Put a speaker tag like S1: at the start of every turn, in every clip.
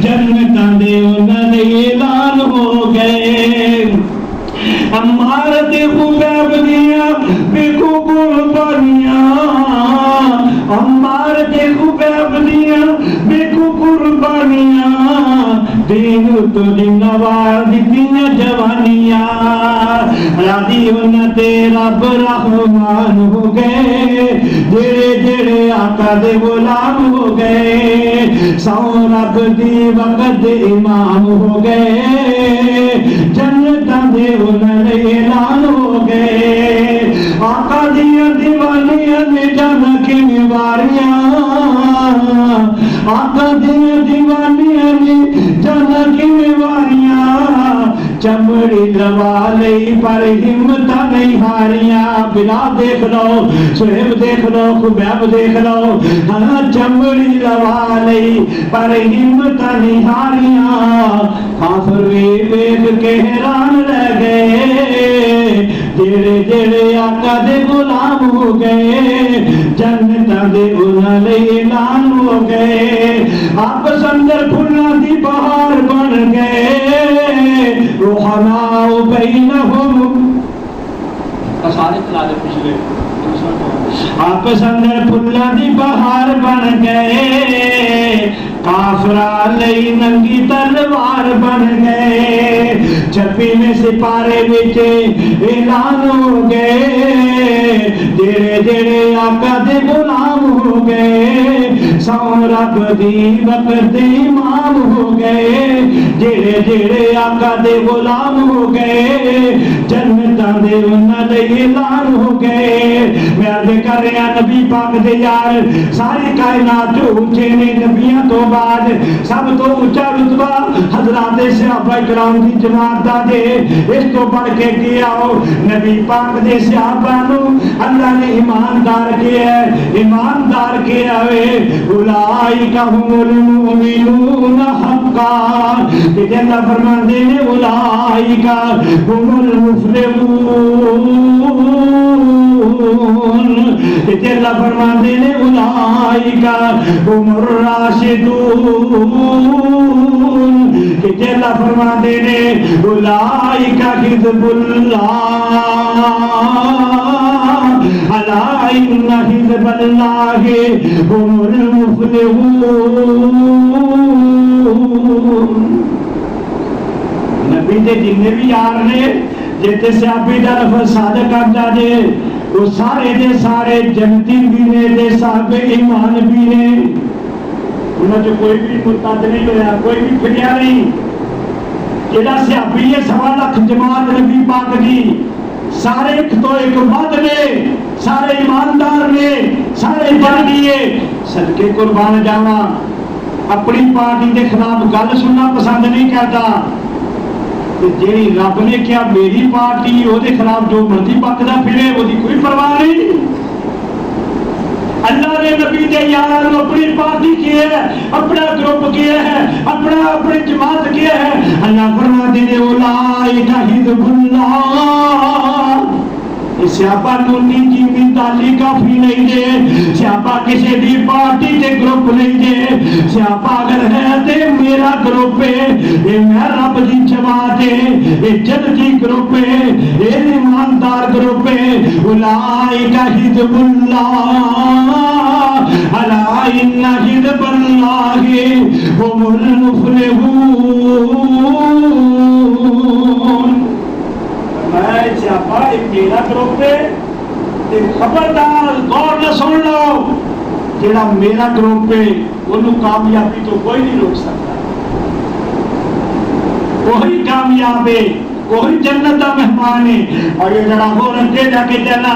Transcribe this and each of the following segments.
S1: جنتاں دے انہاں دے اعلان ہو گئے عمار دے خبیب دیاں بیکو قربانیاں عمار دے خبیب دیاں بیکو قربانیاں دین تو نوار دیتیاں جوانیاں راضی انہاں تے رب رحمان ہو گئے جڑے جڑے آقا دے غلام ہو گئے سو رب دی وقت امام ہو گئے جنتاں دے انہاں دے اعلان ہو گئے آقا دیاں دیوانیاں نے جانا کی واریاں آقا دیاں دیوانیاں نے جانا کی واریاں چمڑی لوا لئی پر ہمتاں نہیں ہاریاں بلال دیکھ لو سہیب دیکھ لو خبیب دیکھ لو ہاں چمڑی لوا لئی پر ہمتاں نہیں ہاریاں کافر بھی دیکھ کے حیران رہ گئے جڑے جڑے آقا دے غلام ہو گئے جنتاں دے انہاں لئی اعلان ہو گئے آپس اندر پھلاں دی بہار بن گئے روحاناء بینہم سارے تلالے پچھلے آپس اندر پھلاں دی بہار بن گئے کافراں لئی ننگی تلوار بن گئے چھپی میں سپارے وچ اعلان ہو گئے جڑے جڑے آقا دے غلام ہو گئے سو رب دی وقت امام ہو گئے جڑے جڑے آقا دے غلام ہو گئے جنتاں دے انہاں دے اعلان ہو گئے میں عرض کر رہا نبی پاک دے یار ساری کائنات جو اونچے نے نبیاں تو بعد سب تو اونچا رتبہ حضرات صحابہ کرام دی جماعت دا دے اس تو بڑھ کے کیا ہو نبی پاک دے صحابہ نو اللہ نے ایماندار کیا ہے ایماندار کیا ہے اولئک هم المؤمنون حقا کہ اللہ فرماتے ہیں اولئک هم المفلحون کہ اللہ فرماتے ہیں اولئک هم الراشدون کہ اللہ فرماتے ہیں اولئک حزب اللہ الا ان حزب اللہ هم المفلحون نبی دے جننے بھی یار نے جتے صحابی دا لفظ صادق آتا جے وہ سارے دے سارے جنتی بھی نے دے صاحب ایمان بھی نے انہوں جو کوئی بھی مرتد نہیں ہویا کوئی بھی پھریا نہیں جڑا صحابی ہے 1.25 لاکھ جماعت نبی پاک دی سارے ایک تو ایک بد نے سارے ایماندار نے سارے جنگیے صدقے قربان جاواں اپنی پارٹی کے خلاف گل سننا پسند نہیں کرتا جیڑی رب نے کیا میری پارٹی وہ خلاف جو مرضی پکدا پھرے وہ کوئی پرواہ نہیں اللہ نے نبی کے یار اپنی پارٹی کیا ہے اپنا گروپ کیا ہے اپنی جماعت کیا ہے اللہ فرماتے ہیں اولئک حزب اللہ سیاپا نونی جیوی تالی کافی نہیں دے سیاپا کسی بھی پارٹی کے گروپ نہیں دے سیاپا اگر ہے تے میرا گروپ ہے یہ میں رب دی جماعت ہے یہ جنتی گروپ ہے یہ ایماندار گروپ ہے اولئک حزب اللہ الا ان حزب اللہ هم المفلحون میں سیاپا میرا گروپ ہے خبردار غور نہ سن لو جڑا میرا گروپ ہے انہوں کامیابی تو کوئی نہیں روک سکتا وہی کامیاب ہے وہی جنت کا مہمان ہے اور یہ جڑا ہو رکھے جا کے چلا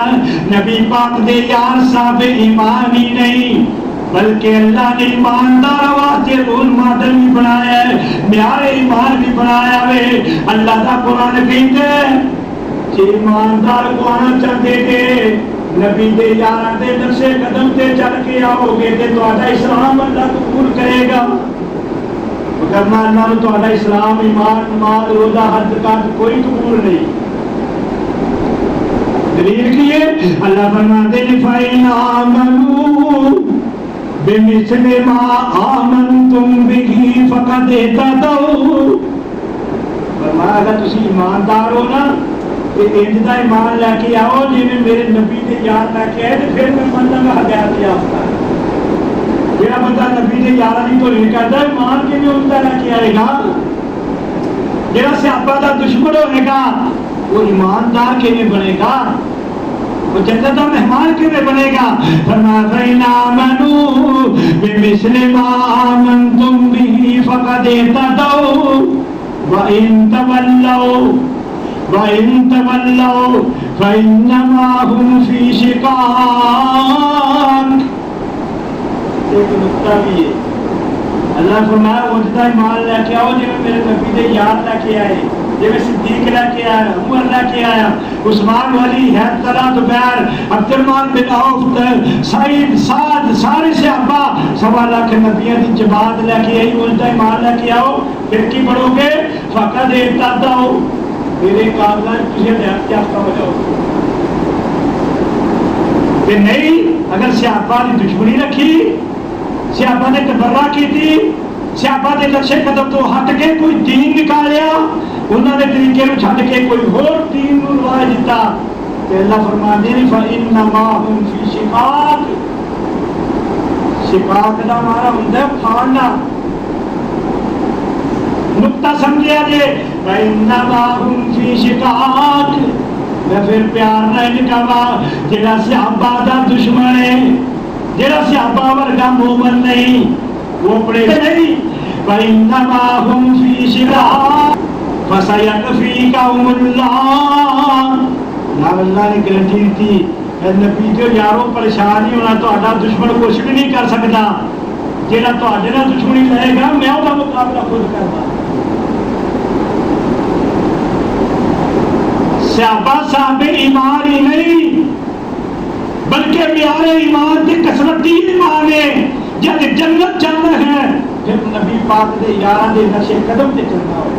S1: نبی پاک دے یار صاحب ایمان ہی نہیں بلکہ اللہ نے ایماندار واسطے رول ماڈل بھی بنایا ہے معیار ایمان بھی بنایا ہے اللہ کا قرآن کہتا ہے کہ ایماندار کو آنا چاہتے تھے نبی دے یار دے نقشے قدم تے چل کے آؤ گے تے تہاڈا اسلام اللہ قبول کرے گا کرنا اللہ تو تہاڈا اسلام ایمان نماز روزہ حج زکات کوئی قبول نہیں دلیل کی ہے اللہ فرماتے ہیں فَإِنْ آمَنُوا بِمِثْلِ مَا آمَنْتُمْ بِهِ فَقَدْ اهْتَدَوْا. فرمایا اگر تسی ایماندار ہو نا کہ انج دا ایمان لے کے آؤ جی میرے نبی دے یار لے کے آئے تو پھر میں بندہ میں ہدایت یافتہ ہے. جہاں بندہ نبی دے یاراں دی توہین کردا ہے ایمان کیویں اندا لے کے آئے گا؟ جہاں صحابہ دا دشمن ہوئے گا وہ ایماندار کیویں بنے گا؟ وہ جنت کا مہمان کیویں بنے گا؟ فرمایا فَإِنْ آمَنُوا بِمِثْلِ مَا آمَنْتُمْ بِهِ فَقَدْ اهْتَدَوْا وَإِنْ تَوَلَّوْا فَإِنَّمَا هُمْ فِي شِقَاقٍ. ایک نقطہ بھی ہے. اللہ فرمایا وہ جدا ایمان لے کے آؤ جی میرے نبی دے یار لے کے آئے جی صدیق لے کے آیا عمر لے کے آیا عثمان ولی حیدر زبیر عبد الرحمن بن عوف سعید سعد سارے صحابہ 1.25 لاکھ نبیوں کی جماعت لے کے آئی وہ جدا ایمان لے کے آؤ پھر کی پڑھو گے فقط اہتدوا میرے کاغذات کسی ہدایت یافتہ ہو جاؤ. کہ نہیں اگر صحابہ نے دشمنی رکھی صحابہ نے تبرہ کی تھی صحابہ نے نقشے قدم تو ہٹ کے کوئی دین نکالیا انہوں نے طریقے میں چھٹ کے کوئی اور دین رواج دیتا کہ اللہ فرماتے ہیں فَإِنَّمَا هُمْ فِي شِقَاقٍ. شقاق کا ہمارا ہوندا ہے پھاڑنا. نقطہ سمجھیا جے فَإِنَّمَا هُمْ فِي شِقَاقٍ. میں پھر پیار نہ نکالا جڑا صحابہ دا دشمن ہے جڑا صحابہ ورگا مومن نہیں وہ پڑے نہیں. وَإِنَّمَا هُمْ فِي شِقَاقٍ فَسَيَكْفِيكَهُمُ اللَّهُ. اللہ نے گارنٹی دی نبی جو یاروں پریشان نہیں ہونا تہاڈا دشمن کچھ بھی نہیں کر سکتا جڑا تہاڈے نال دشمنی لے گا میں ਉਹਦਾ مقابلہ خود کرنا. صحابہ صاحب ایمان ہی نہیں بلکہ معیار ایمان کی کثرتی ایمان ہے. جب جنت جانا ہے پھر نبی پاک دے یاراں دے نقشے قدم تے چلنا ہو.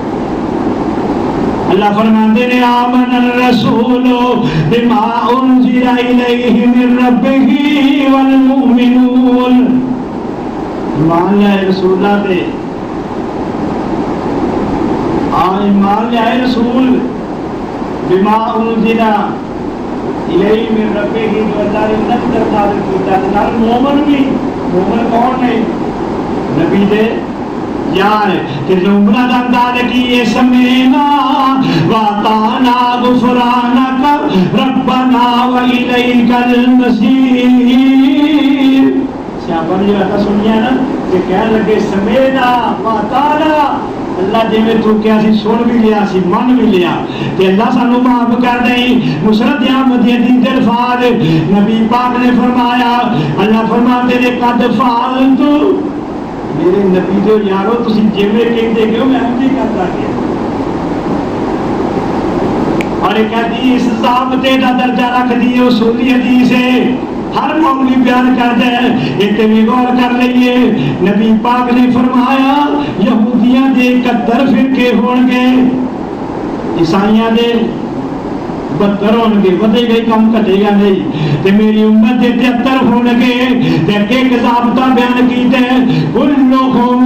S1: اللہ فرماندے نے آمن الرسول بما انزل الیہ من ربہ والمؤمنون. ایمان لائے رسول اللہ دے ایمان لائے رسول بما انزل الیہ من ربہ جو اللہ نے نظر نازل کیتا ہے. مومن بھی مومن کون ہے؟ نبی دے یار کہ عمرہ دا انداز کی یہ سمینا وَاطَعْنَا غُفْرَانَكَ رَبَّنَا وَإِلَيْكَ الْمَصِيرُ. صحابہ نے جو آتا سنیا نا کہ کہنے لگے سمینا وَاطَعْنَا اللہ جی میں تو کیا سی سن بھی لیا سی من بھی لیا کہ اللہ سانو معاف کر دیں. نصرت احمد دین الفاظ نبی پاک نے فرمایا اللہ فرماتے نے قد فعلت میرے نبی جو یارو تسی جویں کہندے گئے میں اونجی کردا گیا. اور ایک حدیث ضابطے دا درجہ رکھ دی اصولی حدیث ہے ہر مولوی بیان کرتا ہے اتنے بھی غور کر لئیے. نبی پاک نے فرمایا یہودیاں دے 71 فرقے ہون گے عیسائیاں دے 72 ہون گے ودے گئی کم کٹے گا نہیں تے میری امت دے 73 ہون گے. تے ایک ضابطہ بیان کیتے کلہم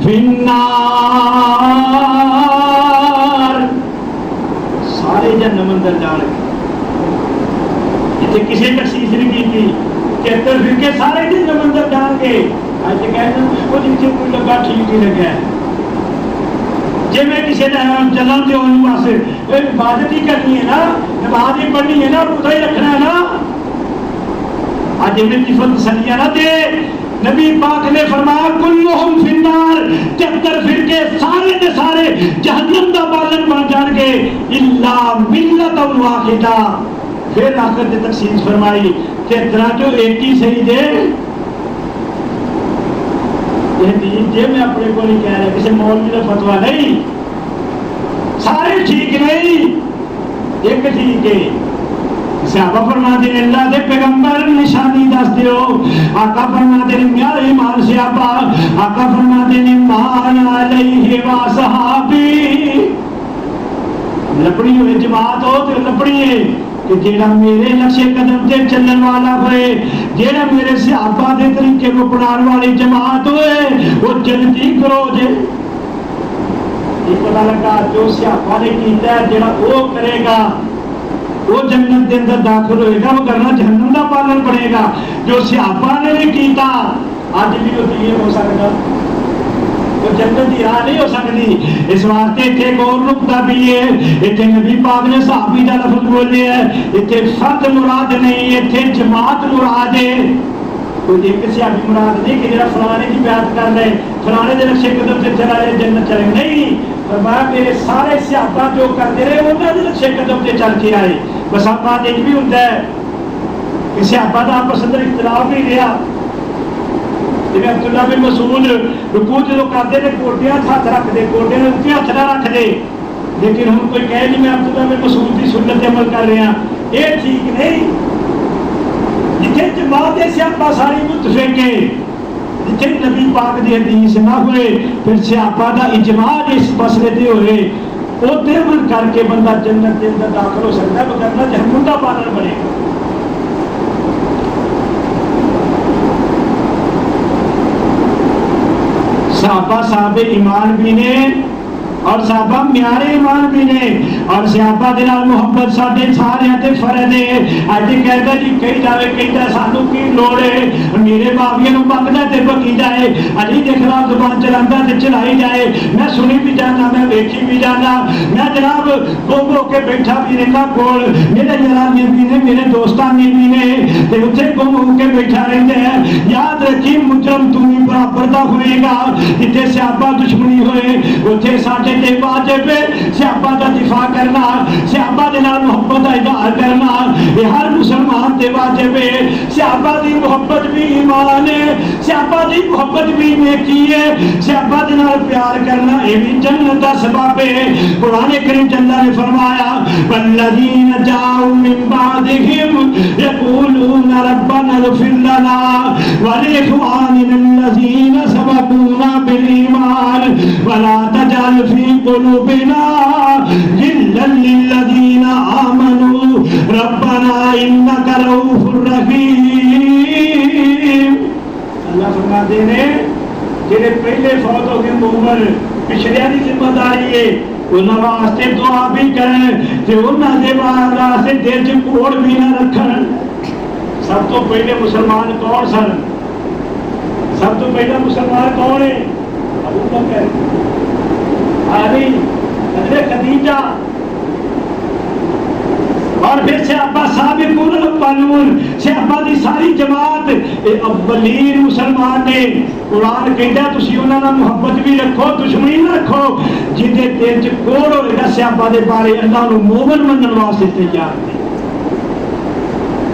S1: فی النار سارے جہنم اندر جان گے. کسی تخصیص نہیں کی تھی 73 فرقے سارے جہنم اندر جان گے. آج کہتے ہیں وہ جنہیں کوئی لگا ٹھیک ہی لگا ہے جی میں کسی نے چلن دے ہونے واسطے عبادت ہی کرنی ہے نا نماز ہی پڑھنی ہے نا روزہ ہی رکھنا ہے نا. آج میں صفت تسلیہ نہ دے. نبی پاک نے فرمایا کلہم فی النار 73 فرقے سارے دے سارے جہنم دا بالن بن جان گے الا ملت واحدہ. پھر آخر دے تخصیص فرمائی کہ طرح جو ایک ہی صحیح دے یہ دین جے میں اپنے کو نہیں کہہ رہا کسی مولوی کا فتویٰ نہیں سارے ٹھیک نہیں ایک ٹھیک ہے. صحابہ فرماتے ہیں اللہ دے پیغمبر نشانی دس دیو. آقا فرماتے ہیں میارے ایمان صحابہ آقا فرماتے ہیں مان علیہ و صحابی لپڑی ہوئے جماعت ہو تو لپڑی ہے کہ جیڑا میرے نقش قدم تے چلن والا ہوئے، جیڑا میرے صحابہ دے طریقے کو اپنان والی جماعت ہوئے، وہ جنتی کرو جے۔ یہ پتہ لگا جو صحابہ نے کیتا ہے جیڑا وہ کرے گا وہ جنت کے اندر داخل ہوئے گا، وہ کرنا جہنم دا پالن پڑے گا۔ جو صحابہ نے نہیں کیتا آج بھی وہ نہیں ہو سکتا، وہ جنت کی راہ نہیں ہو سکتی۔ اس واسطے اتنے ایک اور نقطہ بھی ہے، اتنے نبی پاک نے صحابی کا لفظ بولے ہے، اتنے فرد مراد نہیں، اتنے جماعت مراد ہے۔ کوئی ایک صحابی مراد نہیں کہ جڑا فلانے کی بیعت کر لے، فلانے دے نقشے قدم سے چلا جائے جنت چلے، نہیں۔ فرمایا میرے سارے صحابہ جو کرتے رہے انہوں نے نقشے قدم سے چل کے آئے۔ بس آپ بات ایک بھی ہوتا ہے کہ صحابہ کا آپس اندر اختلاف نہیں رہا۔ جب عبداللہ بن مسعود رکوع جو کرتے تھے کوٹیاں ہاتھ رکھ دے، کوٹیاں اتنے ہاتھ نہ رکھ دے، لیکن ہم کوئی کہے نہیں میں عبداللہ بن مسعود کی سنت عمل کر رہا، یہ ٹھیک نہیں۔ جتنے جماعت صحابہ ساری متفق ہے، جتنے نبی پاک دی حدیث نہ ہوئے، پھر صحابہ دا اجماع اس مسئلے تے ہوئے، وہ عمل کر کے بندہ جنت کے اندر داخل ہو سکتا ہے، وگرنہ جہنم دا پالن بنے گا۔ صحابہ صاحب ایمان بھی نے اور صحابہ معیار ایمان بھی نے، اور صحابہ دے نال محبت ساڈے سارے تے فرض ہے۔ اج کہدا جی کہی جاوے کہدا سانو کی لوڑ ہے، میرے باویے نوں بکدا تے بکی جائے، علی دے خلاف زبان چلاندا تے چلائی جائے، میں سنی بھی جانا، میں ویکھی بھی جانا، میں جناب گم ہو کے بیٹھا بھی رہنا کول، میرے یاران بھی نے، میرے دوستان بھی نے، تے اوتھے گم ہو کے بیٹھا رہندے ہیں۔ یاد رکھی مجرم تو ہی برابر دا ہوئے گا، جتھے صحابہ دشمنی ہوئے اوتھے ساڈے تے واجب ہے صحابہ دا دفاع کرنا، صحابہ دے نال محبت دا اظہار کرنا، یہ ہر مسلمان تے واجب ہے۔ صحابہ دی محبت بھی ایمان ہے، صحابہ دی محبت بھی نیکی ہے، صحابہ دے نال پیار کرنا یہ بھی جنت دا سبب ہے۔ قرآن کریم اللہ نے فرمایا والذین جاؤوا من بعدہم یقولون ربنا اغفر لنا ولإخواننا الذین سبقونا بالایمان ولا تجعل فی قلوبنا غلا للذین آمنوا ربنا انک رؤوف رحیم۔ اللہ فرماتے ہیں جنہیں پہلے فوت ہو گئے عمر پچھلے کی ذمہ داری ہے انہاں واسطے دعا بھی کریں تے انہاں دے واسطے دل چ کوڑ بھی نہ رکھن۔ سب تو پہلے مسلمان کون سن؟ سب تو پہلا مسلمان کون ہے؟ ابو بکر، علی، حضرت خدیجہ، اور پھر صحابہ سابقون الاولون، صحابہ دی ساری جماعت اولین مسلمان نے۔ قرآن کہتا ہے تسی انہاں نال محبت بھی رکھو، دشمنی نہ رکھو، جہدے دل چ کوڑ ہوئے گا صحابہ دے بارے اللہ نو مومن منن واسطے تیار نہیں۔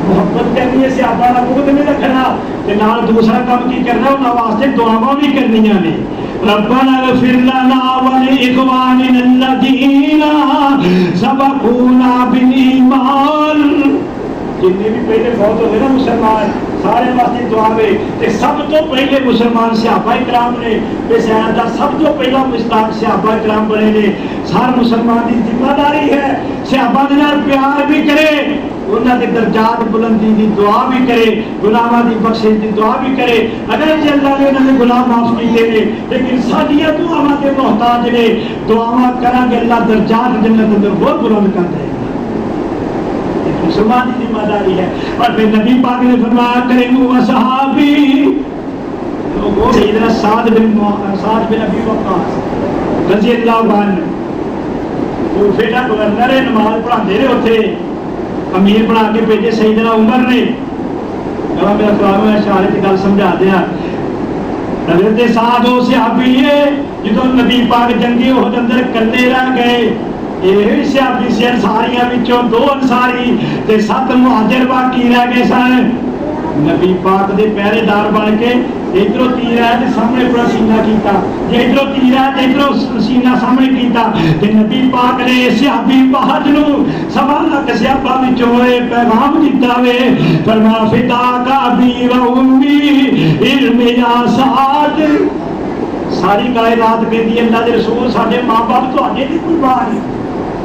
S1: محبت کرنی ہے صحابہ نال بغض نہیں رکھنا، تے نال دوسرا کام کی کرنا انہاں واسطے دعاواں بھی کرنیاں نے۔ ربنا اغفر لنا ولإخواننا الذين سبقونا بالإيمان۔ جتنے بھی پہلے فوت ہوئے نا مسلمان سارے واسطے دعا ہے، تے سب تو پہلے مسلمان صحابہ کرام نے، اس آیت دا سب تو پہلا مستحق صحابہ کرام بنے نے۔ ہر مسلمان کی ذمہ داری ہے صحابہ دے نال پیار بھی کرے، انہاں دے درجات بلندی دی دعا بھی کرے، گناہاں دی بخشش دی دعا بھی کرے۔ اگر جی اللہ نے انہاں دے گناہ معاف کیتے نے لیکن ساڈیاں دعاواں دے محتاج نے، دعاواں کراں گے اللہ درجات جنت اندر بہت بلند کر دے گا۔ مسلمان کی ذمہ داری ہے۔ اور پھر نبی پاک نے فرمایا کریم و صحابی لوگوں سیدنا سعد بن ابی وقاص رضی اللہ عنہ کوفے دا گورنر نماز پڑھاندے رہے، اوتھے امیر بنا کے بھیجے سیدنا عمر نے۔ میرا خیال ہے اشارے کی گل سمجھا دیا۔ حضرت سعد وہ صحابی ہے جدو نبی پاک جنگی احد اندر کلے رہ گئے، یہ صحابی سے انصاریاں وچوں 2 انصاری تے 7 مہاجر باقی رہ گئے سن۔ نبی پاک دے پہرے دار بن کے ادھروں تیر آیا تے سامنے پورا سینہ کیتا، جے ادھروں تیر آیا تے ادھروں سینہ سامنے کیتا، تے نبی پاک نے صحابی باہر نو 1.25 لاکھ صحابہ وچوں پیغام دتا وے، فرمایا فداک ابی و امی علم یا سعد۔ ساری کائنات کہندی اللہ دے رسول ساڈے ماں باپ تواڈے دی قربان،